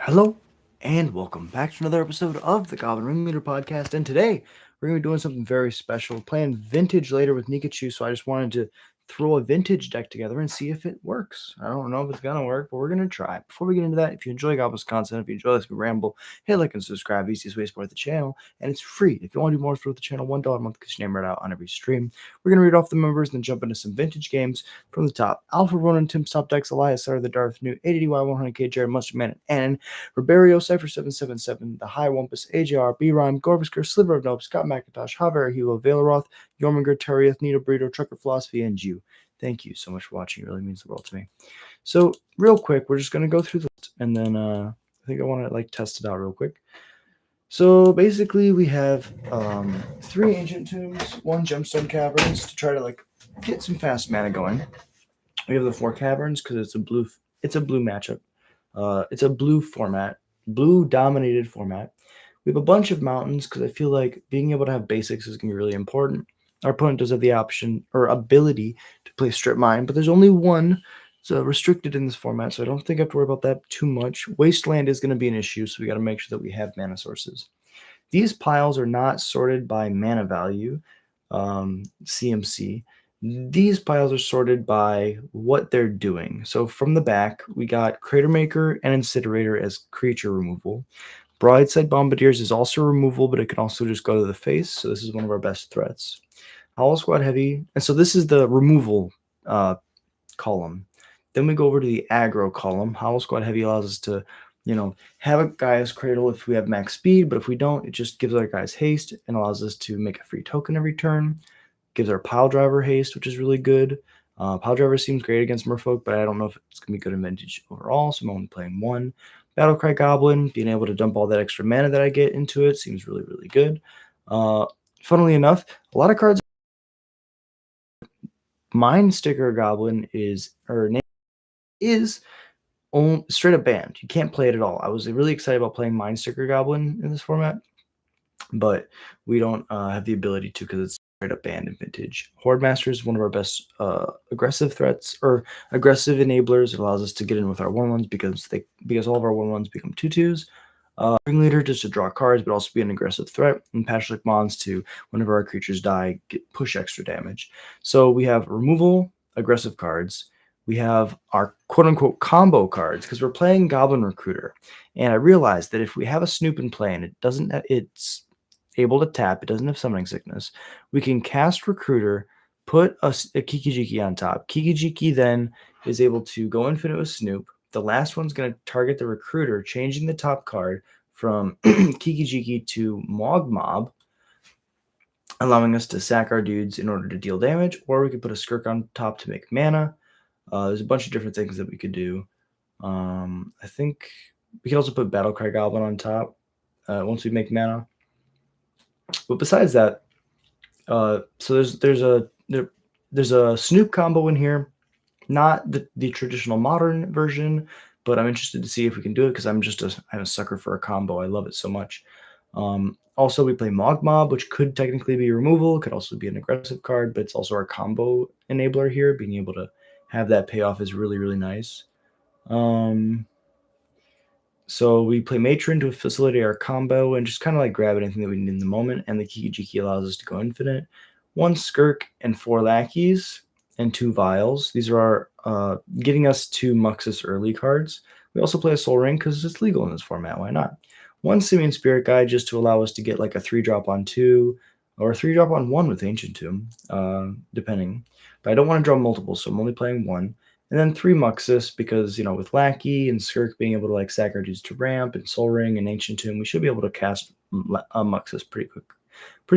Hello, and welcome back to another episode of the Goblin Ringleader podcast. And today we're going to be doing something very special. We're playing Vintage later with Nikachu, so I just wanted to throw a vintage deck together and see if it works. I don't know if it's going to work, but we're going to try. Before we get into that, if you enjoy Goblin's content, if you enjoy this ramble, hit like and subscribe. Easiest way to support the channel, and it's free. If you want to do more, support the channel, $1 a month gets your name right out on every stream. We're going to read off the members and then jump into some vintage games from the top. Alpha Ronan, Tim's top decks, Elias, Sarah, the Darth, New, ADDY, 100K, Jared, Mustard Man, and Roberio, Cypher 777, The High Wumpus, AJR, B Rhyme, Gorvisker, Sliver of Nope, Scott McIntosh, Javier Hilo, Valeroth, Yorminger, Terrieth, Nito Burrito, Trucker Philosophy, and you. Thank you so much for watching. It really means the world to me. So, real quick, we're just going to go through this, and then I think I want to test it out real quick. So, basically, we have 3 Ancient Tombs, 1 Gemstone Caverns to try to get some fast mana going. We have the 4 Caverns because it's a blue matchup. It's a blue format, blue dominated format. We have a bunch of mountains because I feel like being able to have basics is going to be really important. Our opponent does have the option or ability to play Strip Mine, but there's only one. It's restricted in this format, so I don't think I have to worry about that too much. Wasteland is going to be an issue, so we got to make sure that we have mana sources. These piles are not sorted by mana value, CMC. These piles are sorted by what they're doing. So from the back, we got Cratermaker and Incinerator as creature removal. Broadside Bombardiers is also removal, but it can also just go to the face. So this is one of our best threats. Hollow Squad Heavy. And so this is the removal column. Then we go over to the aggro column. Hollow Squad Heavy allows us to, have a guy's cradle if we have max speed, but if we don't, it just gives our guys haste and allows us to make a free token every turn. Gives our Pile Driver haste, which is really good. Pile Driver seems great against Merfolk, but I don't know if it's going to be good in Vintage overall, so I'm only playing 1. Battlecry Goblin, being able to dump all that extra mana that I get into it seems really, really good. Funnily enough, a lot of cards. Mind Sticker Goblin is straight up banned. You can't play it at all. I was really excited about playing Mind Sticker Goblin in this format, but we don't have the ability to because it's straight up banned in Vintage. Horde Master is one of our best aggressive threats or aggressive enablers. It allows us to get in with our 1/1s because all of our 1/1s become 2/2s. Ringleader just to draw cards, but also be an aggressive threat. And Pashlik Mons to whenever our creatures die, push extra damage. So we have removal, aggressive cards. We have our quote-unquote combo cards because we're playing Goblin Recruiter. And I realized that if we have a Snoop in play and it's able to tap, it doesn't have Summoning Sickness, we can cast Recruiter, put a Kiki-Jiki on top. Kiki-Jiki then is able to go infinite with Snoop. The last one's going to target the Recruiter, changing the top card from Kiki-Jiki to Mog Mob, allowing us to sack our dudes in order to deal damage, or we could put a Skirk on top to make mana. There's a bunch of different things that we could do. I think we could also put Battlecry Goblin on top once we make mana. But besides that, so there's a Snoop combo in here. Not the traditional modern version, but I'm interested to see if we can do it because I'm a sucker for a combo. I love it so much. Also, we play Mog Mob, which could technically be removal. It could also be an aggressive card, but it's also our combo enabler here. Being able to have that payoff is really, really nice. So we play Matron to facilitate our combo and just kind of grab anything that we need in the moment. And the Kiki-Jiki allows us to go infinite. 1 Skirk and 4 Lackeys and 2 Vials. These are our getting us 2 Muxus early cards. We also play a Soul Ring because it's legal in this format. Why not? 1 Simian Spirit Guide just to allow us to get a 3-drop on 2 or a 3-drop on 1 with Ancient Tomb, depending. But I don't want to draw multiple, so I'm only playing 1. And then 3 Muxus because, with Lackey and Skirk being able to sack our dudes to ramp and Soul Ring and Ancient Tomb, we should be able to cast Muxus pretty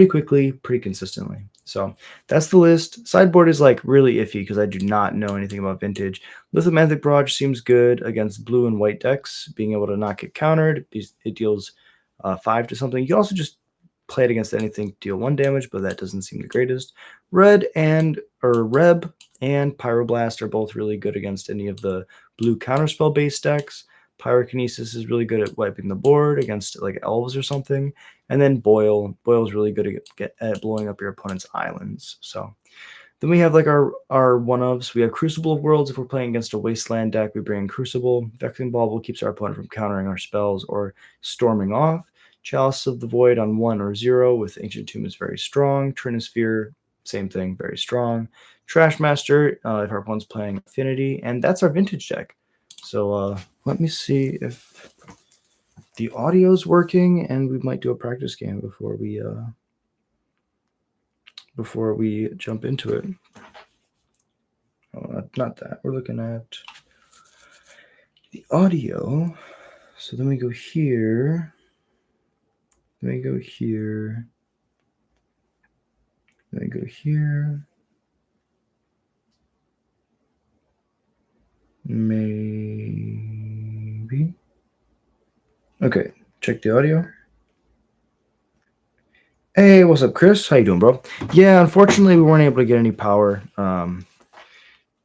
quickly, pretty consistently. So that's the list. Sideboard is really iffy because I do not know anything about Vintage. Lithomantic Barrage seems good against blue and white decks, being able to not get countered. It deals 5 to something. You can also just play it against anything, deal 1 damage, but that doesn't seem the greatest. Reb and Pyroblast are both really good against any of the blue counterspell based decks. Pyrokinesis is really good at wiping the board against elves or something. And then Boil is really good at blowing up your opponent's islands. So Then we have like our one-ofs. We have Crucible of Worlds. If we're playing against a Wasteland deck, we bring in Crucible. Vexing Bauble keeps our opponent from countering our spells or storming off. Chalice of the Void on 1 or 0 with Ancient Tomb is very strong. Trinisphere, same thing, very strong. Trash Master, if our opponent's playing Affinity, and that's our vintage deck. So let me see if the audio's working, and we might do a practice game before we jump into it. Oh, not that. We're looking at the audio. So then we go here. Then we go here. Then we go here. Maybe. Okay, check the audio. Hey, what's up, Chris? How you doing, bro? Yeah, unfortunately, we weren't able to get any power.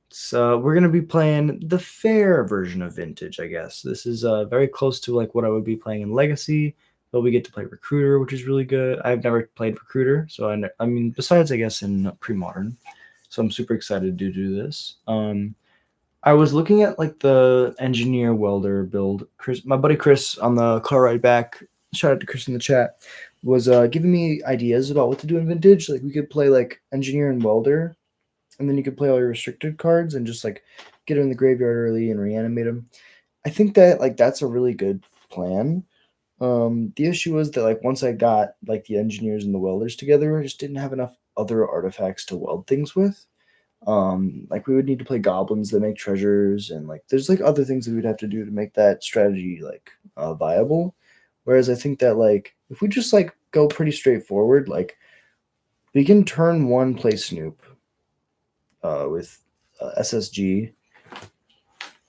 So we're gonna be playing the fair version of Vintage, I guess. This is very close to like what I would be playing in Legacy, but we get to play Recruiter, which is really good. I've never played Recruiter, so I mean, besides I guess in Pre-Modern, so I'm super excited to do this. I was looking at like the Engineer Welder build. Chris, my buddy Chris on the car ride back, shout out to Chris in the chat, was giving me ideas about what to do in Vintage. Like we could play like Engineer and Welder, and then you could play all your restricted cards and just like get them in the graveyard early and reanimate them. I think that like that's a really good plan. The issue was that like once I got like the engineers and the welders together, I just didn't have enough other artifacts to weld things with. Like we would need to play goblins that make treasures, and like there's like other things that we'd have to do to make that strategy like viable. Whereas I think that like if we just like go pretty straightforward, like we can turn 1 play Snoop with SSG,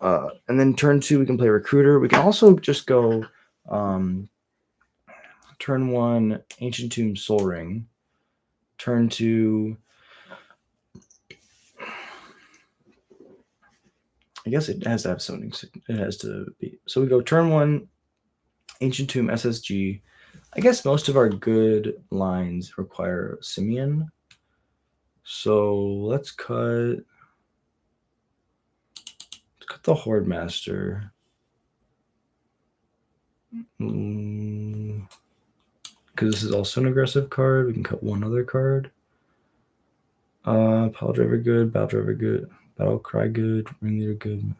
and then turn 2 we can play Recruiter. We can also just go turn 1 Ancient Tomb Soul Ring, turn 2. I guess it has to have something. It has to be. So we go turn 1 Ancient Tomb SSG. I guess most of our good lines require Simeon. So let's cut the Horde Master. Because this is also an aggressive card. We can cut one other card. Pile Driver good, Battle Driver good, Battle Cry good, Ringleader good.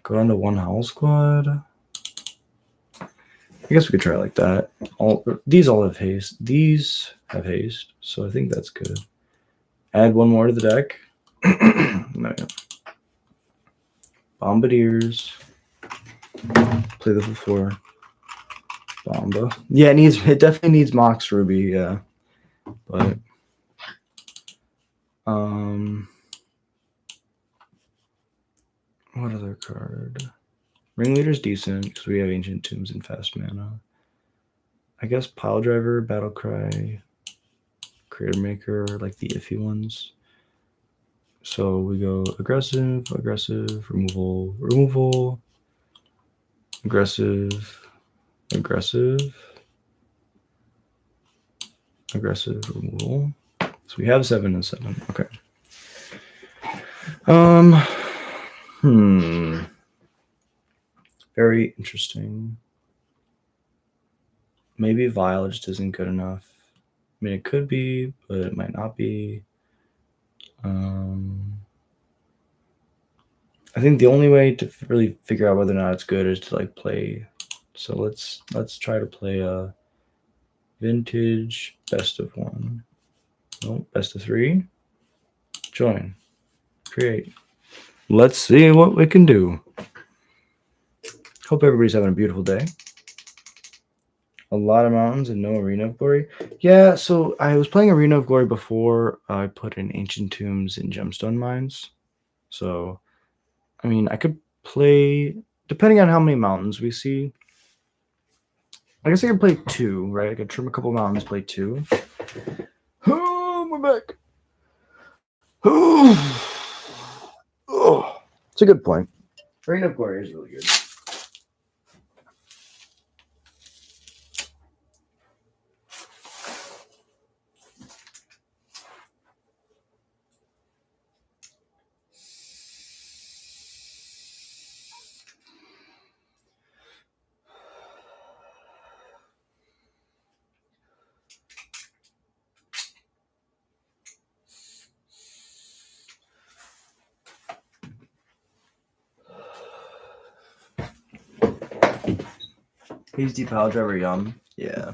Go down to 1 Howl Squad. I guess we could try like that. These all have haste. These have haste, so I think that's good. Add 1 more to the deck. No, yeah. Bombardiers. Play the full 4. Bomba. Yeah, it definitely needs Mox Ruby, yeah. But what other card? Ringleader's decent because we have Ancient Tombs and fast mana. I guess Pile Driver, Battle Cry, Creator Maker, like the iffy ones. So we go aggressive, aggressive, removal, aggressive, aggressive, aggressive, removal. So we have 7 and 7. Okay. Very interesting. Maybe Vile just isn't good enough. I mean, it could be, but it might not be. I think the only way to really figure out whether or not it's good is to like play. So let's try to play a Vintage best of 1. No, best of 3. Join. Create. Let's see what we can do. Hope everybody's having a beautiful day. A lot of mountains and no Arena of Glory. Yeah, so I was playing Arena of Glory before I put in Ancient Tombs and Gemstone Mines. So, I mean, I could play, depending on how many mountains we see. I guess I could play 2, right? I could trim a couple mountains, play 2. Oh, we're back. Oh, it's a good point. Arena of Glory is really good. Hasty pile driver, yum. Yeah.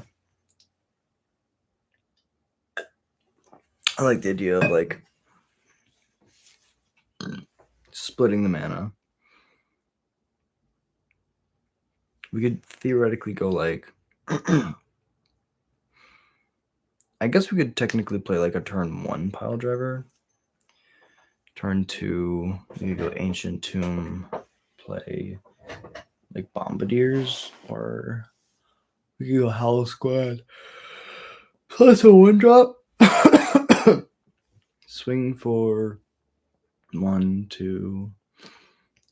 I like the idea of like splitting the mana. We could theoretically go like I guess we could technically play like a turn 1 pile driver. Turn 2, we could go Ancient Tomb, play like Bombardiers, or we could go Howl Squad. Plus a 1-drop. Swing for 1, 2,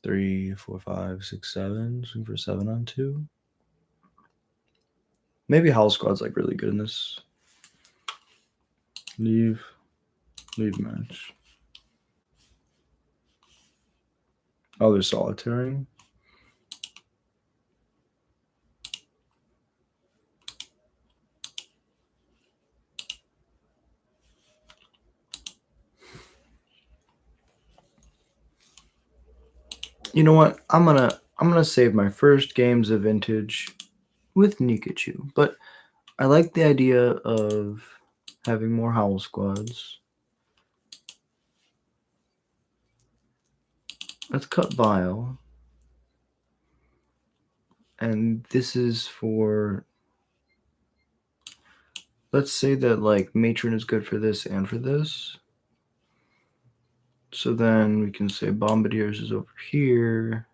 3, 4, 5, 6, 7. Swing for 7 on 2. Maybe Howl Squad's like really good in this. Leave match. Oh, they're solitary. You know what? I'm gonna save my first games of Vintage with Nikachu, but I like the idea of having more Howl Squads. Let's cut Vile. And this is for, let's say that like Matron is good for this and for this. So then we can say Bombardiers is over here.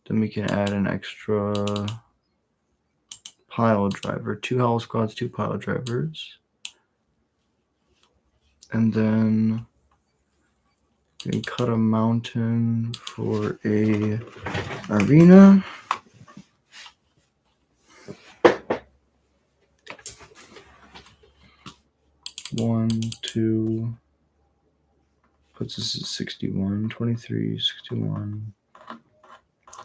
Then we can add an extra pile driver, 2 Howl Squads, 2 pile drivers. And then we can cut a mountain for a arena. One, 2, puts us at 61, 23, 61.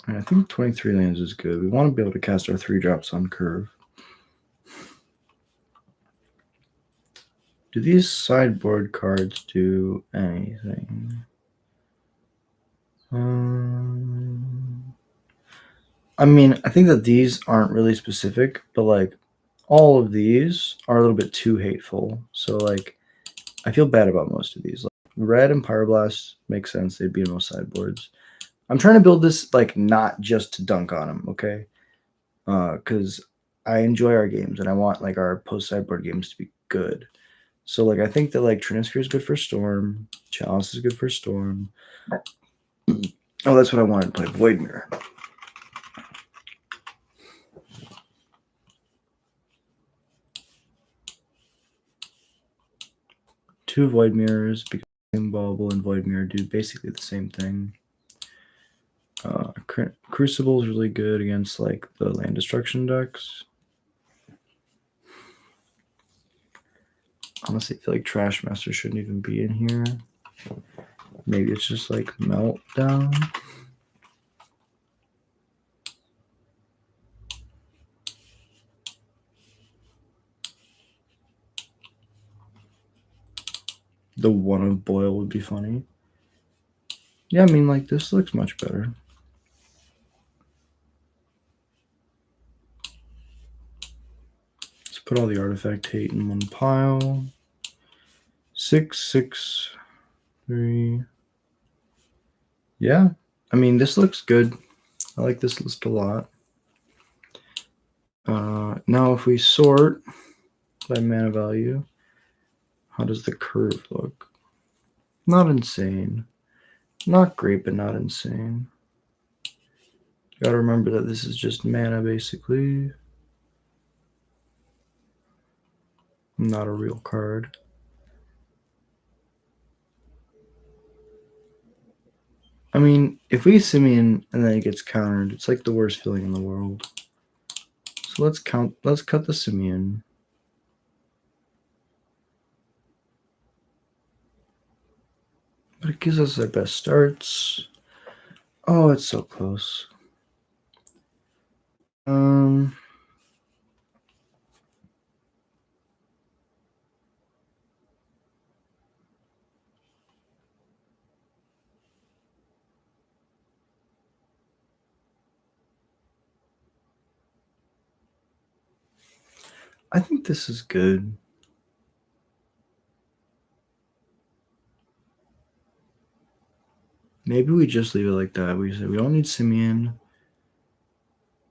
And I think 23 lands is good. We want to be able to cast our 3 drops on curve. Do these sideboard cards do anything? I mean, I think that these aren't really specific, but like all of these are a little bit too hateful. So like I feel bad about most of these. Like red and Pyroblast makes sense. They'd be in most sideboards. I'm trying to build this like not just to dunk on them, okay? Because I enjoy our games and I want like our post sideboard games to be good. So like I think that like Trinisphere is good for Storm, Chalice is good for Storm. Oh, that's what I wanted to play, Void Mirror. Two Void Mirrors because Bauble and Void Mirror do basically the same thing. Crucible is really good against like the land destruction decks. Honestly, I feel like Trash Master shouldn't even be in here. Maybe it's just like Meltdown. The one of Boil would be funny. Yeah, I mean, like, this looks much better. Let's put all the artifact hate in one pile. 6, 6, 3. Yeah, I mean, this looks good. I like this list a lot. Now, if we sort by mana value, how does the curve look? Not insane. Not great, but not insane. Gotta remember that this is just mana, basically. Not a real card. I mean, if we Simeon and then it gets countered, it's like the worst feeling in the world. So let's cut the Simeon. But it gives us our best starts. Oh, it's so close. I think this is good. Maybe we just leave it like that. We say we don't need Simeon.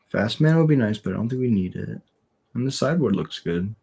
Fast mana would be nice, but I don't think we need it. And the sideboard looks good.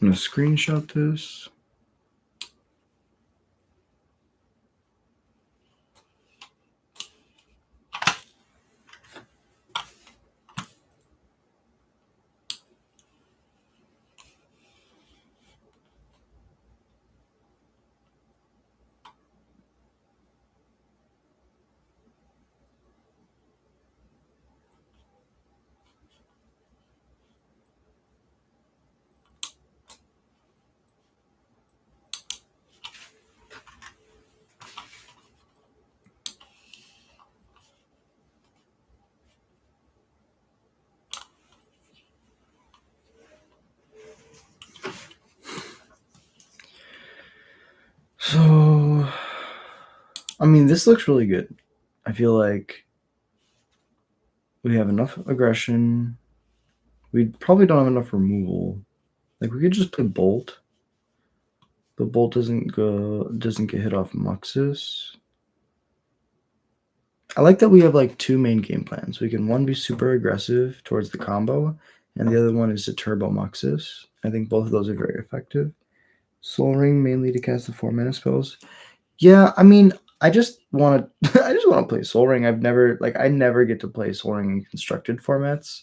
I'm gonna screenshot this. So, I mean, this looks really good. I feel like we have enough aggression. We probably don't have enough removal. Like we could just play Bolt. But Bolt doesn't get hit off Muxus. I like that we have like two main game plans. We can one be super aggressive towards the combo, and the other one is to turbo Muxus. I think both of those are very effective. Soul Ring mainly to cast the 4-mana spells. Yeah, I mean, I just want to I just want to play Soul Ring. I never get to play Soul Ring in constructed formats.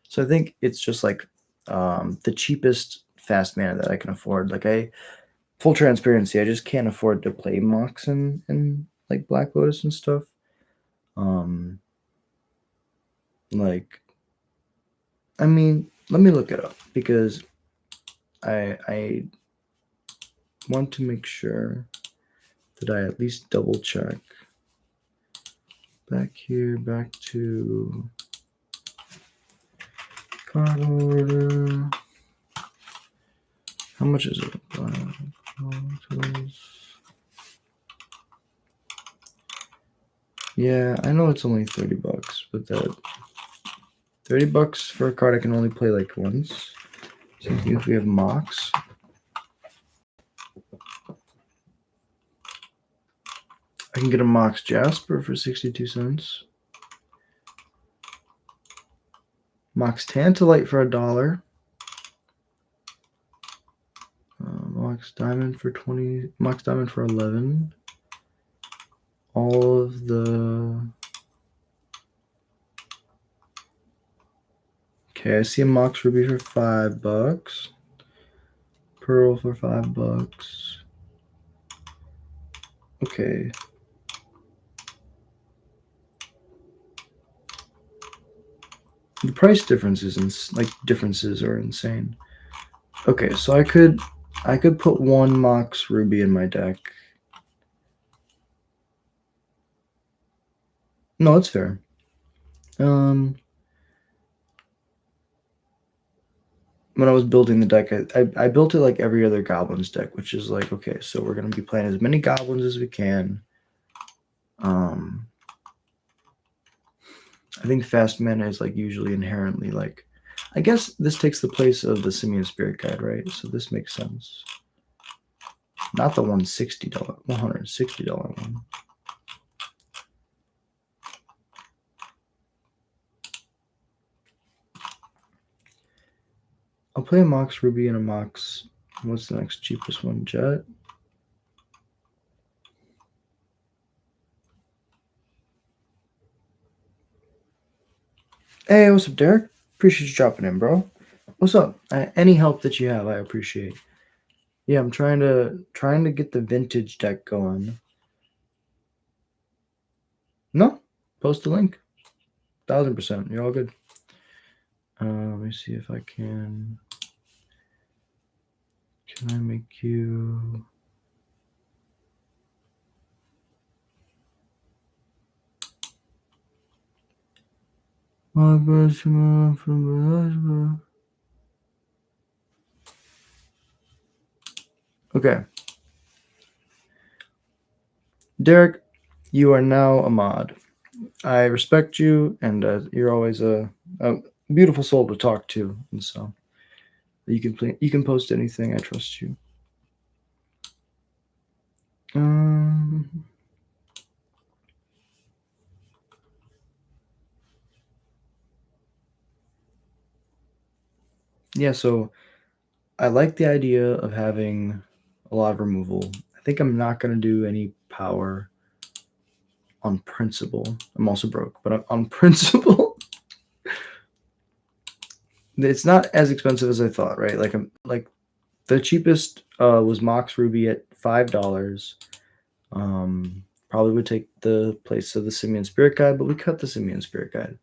So I think it's just like the cheapest fast mana that I can afford. Full transparency, I just can't afford to play Mox and like Black Lotus and stuff. Like, I mean, let me look it up because I want to make sure that I at least double check. Back here, back to card order. How much is it? Yeah, I know it's only $30, but that $30 for a card I can only play like once. So if we have Mox. I can get a Mox Jasper for 62 cents. Mox Tantalite for $1. Mox Diamond for 20. Mox Diamond for 11. All of the. Okay, I see a Mox Ruby for $5. Pearl for $5. Okay. The price differences are insane. Okay, so I could put one Mox Ruby in my deck. No, that's fair. When I was building the deck, I built it like every other Goblins deck, which is like, okay, so we're gonna be playing as many Goblins as we can. I think fast mana is like usually inherently like, I guess this takes the place of the Simian Spirit Guide, right? So this makes sense. Not the $160 one. I'll play a Mox Ruby and a Mox. What's the next cheapest one? Jet. Hey, what's up, Derek? Appreciate you dropping in, bro. What's up? Any help that you have, I appreciate. Yeah, I'm trying to get the vintage deck going. No, post the link. 1000%. You're all good. Let me see if I can. Can I make you? Okay. Derek, you are now a mod. I respect you, and you're always a beautiful soul to talk to, and so you can post anything. I trust you. Um, yeah, so I like the idea of having a lot of removal. I think I'm not going to do any power on principle. I'm also broke, but on principle, it's not as expensive as I thought, right? Like the cheapest was Mox Ruby at $5. Probably would take the place of the Simian Spirit Guide, but we cut the Simian Spirit Guide.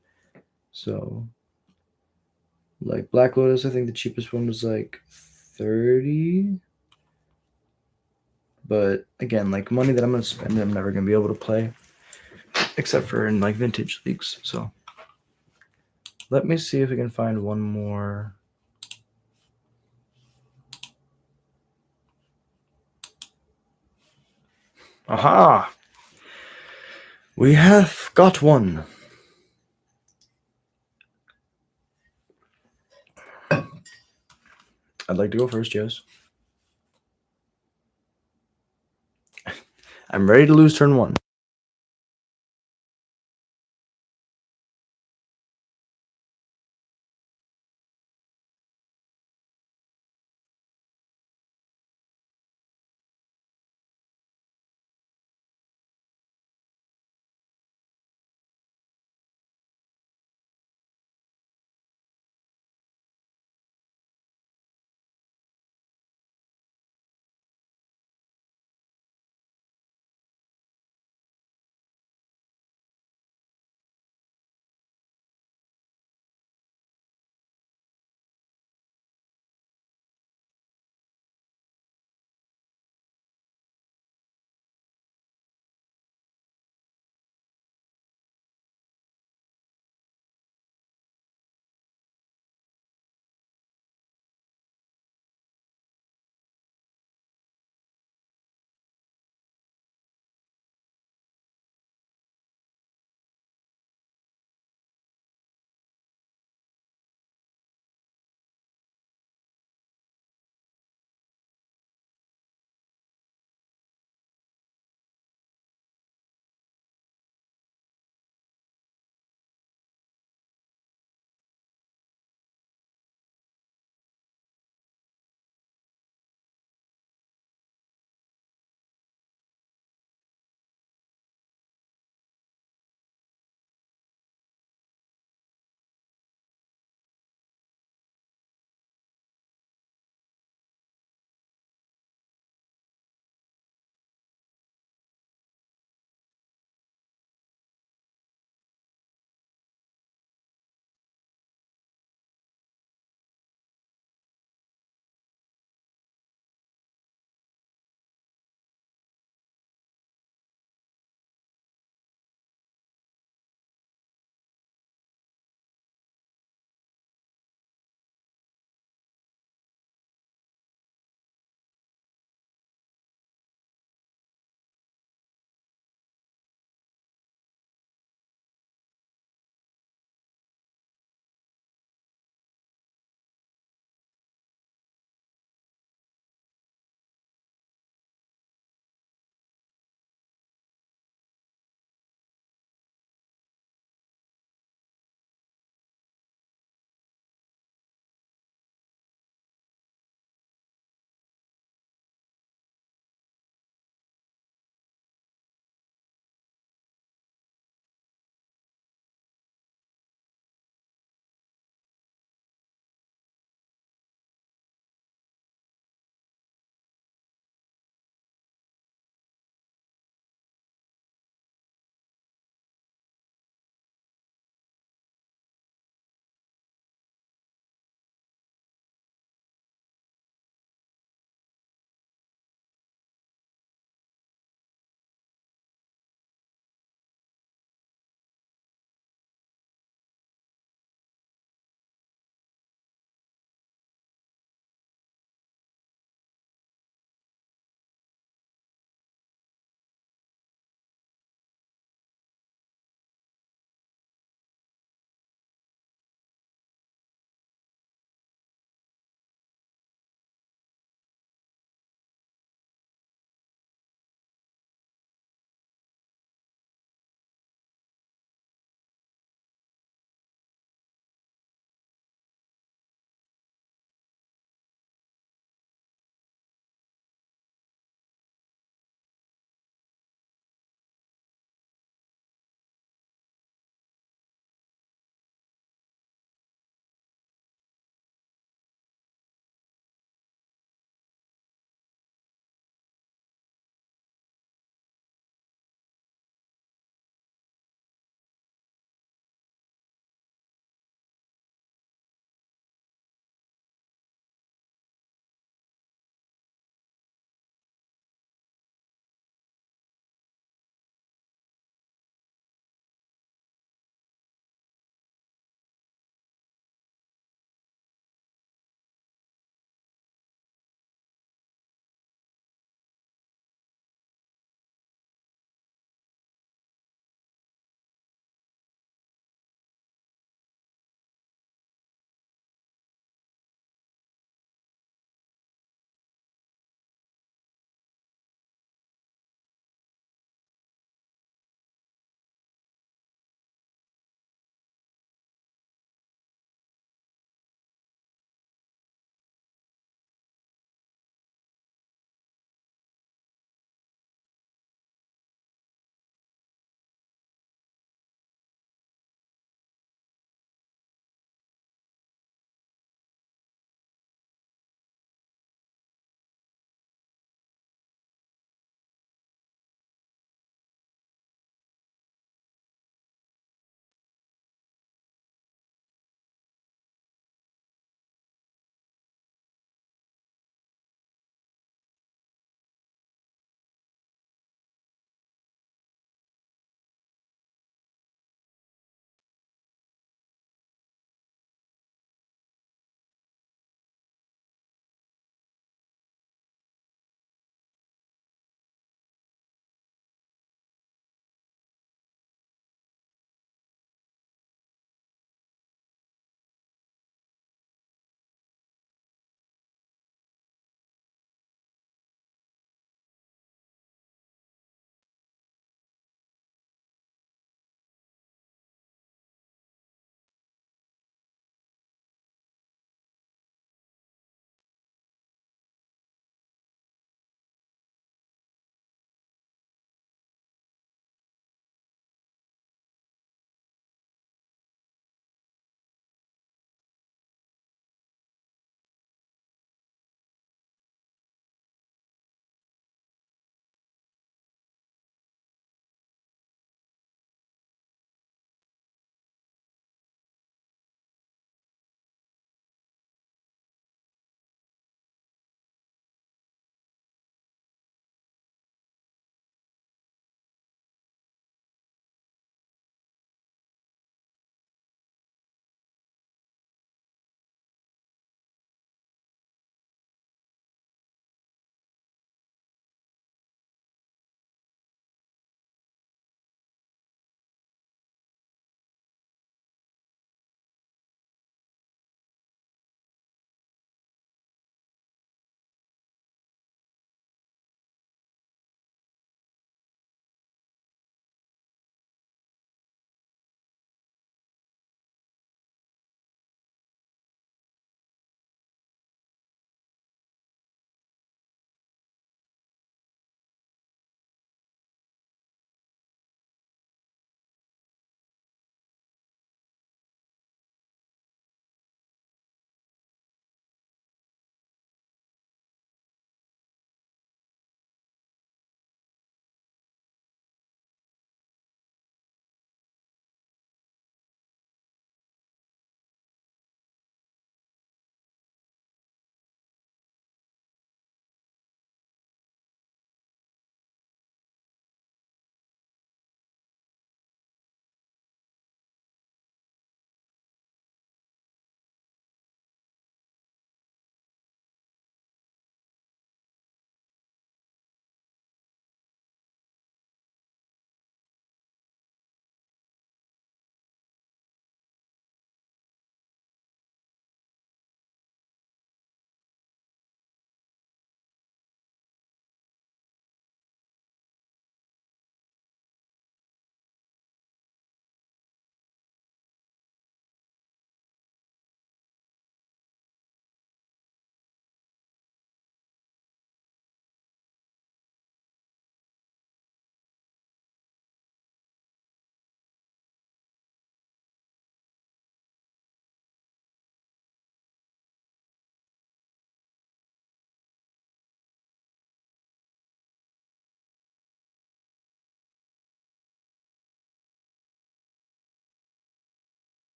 So, like Black Lotus, I think the cheapest one was like 30. But again, like money that I'm gonna spend, I'm never gonna be able to play, except for in like vintage leagues. So let me see if we can find one more. Aha! We have got one. I'd like to go first, yes. I'm ready to lose turn one.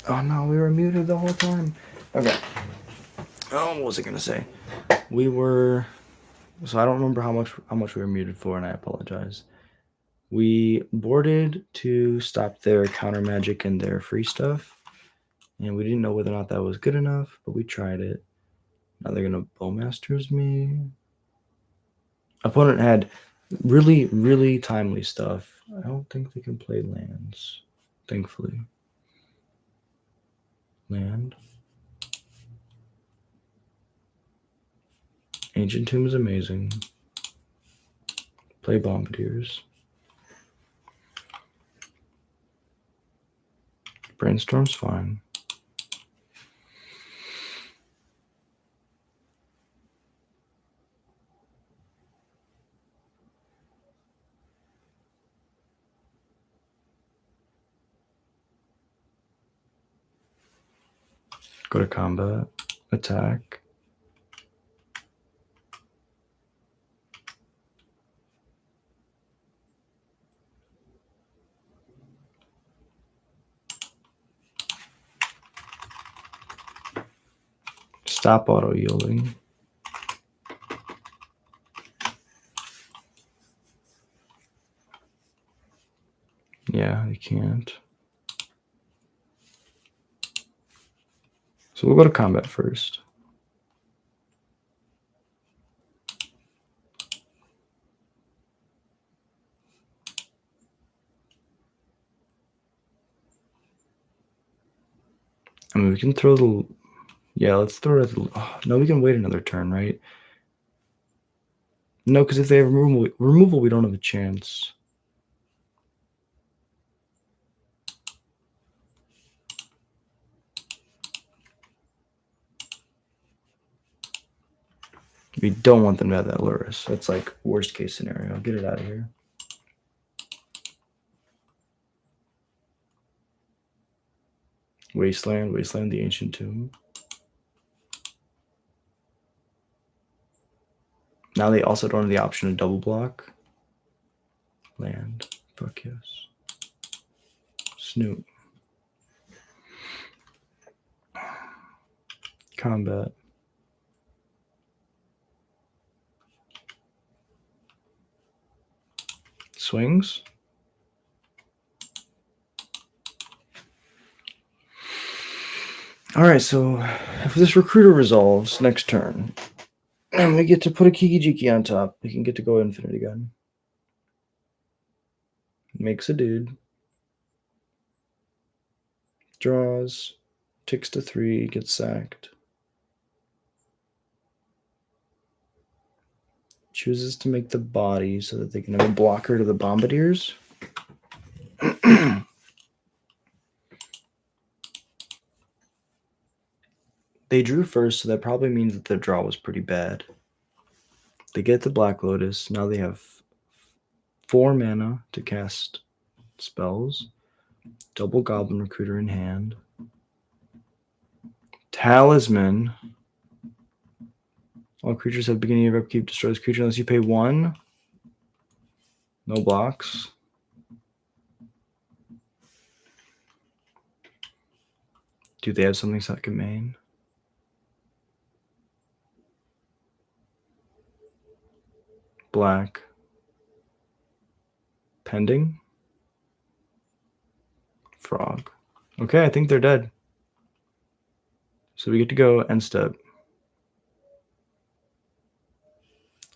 Oh no, we were muted the whole time. Okay. Oh, what was I gonna say? We were. So I don't remember how much we were muted for, and I apologize. We boarded to stop their counter magic and their free stuff, and we didn't know whether or not that was good enough, but we tried it. Now they're gonna Bowmasters me. Opponent had really, really timely stuff. I don't think they can play lands, thankfully. Land. Ancient Tomb is amazing. Play Bombardiers. Brainstorm's fine. Go to combat. Attack. Stop auto yielding. Yeah, you can't. So we'll go to combat first. I mean, we can throw the... Yeah, let's throw it at the... Oh, no, we can wait another turn, right? No, because if they have removal, we don't have a chance. We don't want them to have that Luris. That's like worst case scenario. Get it out of here. Wasteland, the Ancient Tomb. Now they also don't have the option of double block. Land. Fuck yes. Snoop. Combat. Swings. All right, so if this recruiter resolves next turn, and we get to put a Kiki-Jiki on top, we can get to go infinite again. Makes a dude. Draws. Ticks to 3, gets sacked. Chooses to make the body so that they can have a blocker to the Bombardiers. They drew first, so that probably means that their draw was pretty bad. They get the Black Lotus. Now they have 4 mana to cast spells. Double Goblin Recruiter in hand. Talisman. All creatures have beginning of upkeep. Destroys creature unless you pay 1. No blocks. Do they have something second main? Black. Pending. Frog. Okay, I think they're dead. So we get to go end step.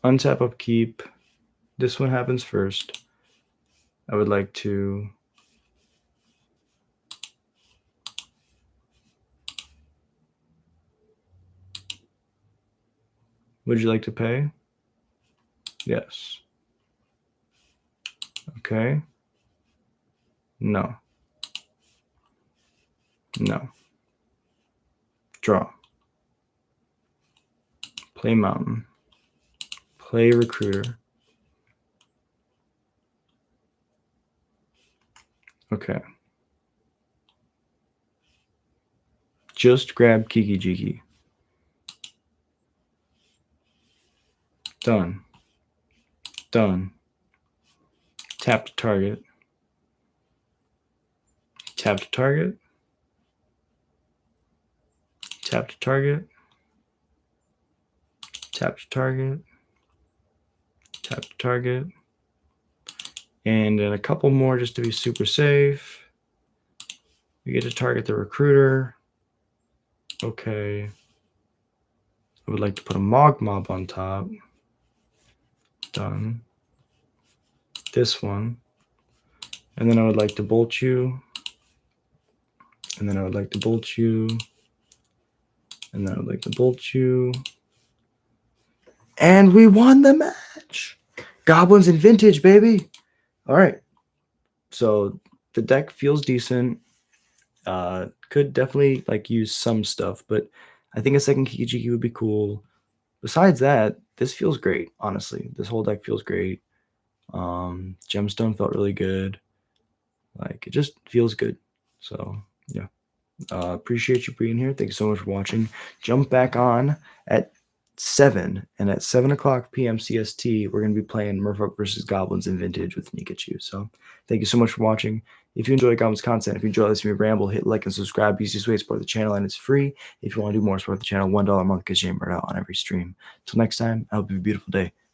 Untap upkeep. This one happens first. I would like to... Would you like to pay? Yes. Okay. No. No. Draw. Play Mountain. Play Recruiter. Okay. Just grab Kiki-Jiki. Done. Done. Tap to target. Tap to target. Tap to target. Tap to target. Tap to target. And then a couple more just to be super safe. We get to target the recruiter. Okay. I would like to put a Mog Mob on top. Done. This one. And then I would like to bolt you. And then I would like to bolt you. And then I would like to bolt you. And we won the match. Goblins in Vintage, baby. All right. So the deck feels decent. Could definitely like use some stuff, but I think a second Kiki would be cool. Besides that, this feels great, honestly. This whole deck feels great. Gemstone felt really good. Like, it just feels good. So, yeah. Appreciate you being here. Thanks so much for watching. Jump back on at 7, and at 7 o'clock p.m. CST, we're going to be playing Merfolk versus Goblins in Vintage with Nikachu. So, thank you so much for watching. If you enjoy Goblins content, if you enjoy listening to me ramble, hit like and subscribe. Easiest way to support the channel, and it's free. If you want to do more, support the channel. $1 a month gets you out on every stream. Till next time, I hope you have a beautiful day.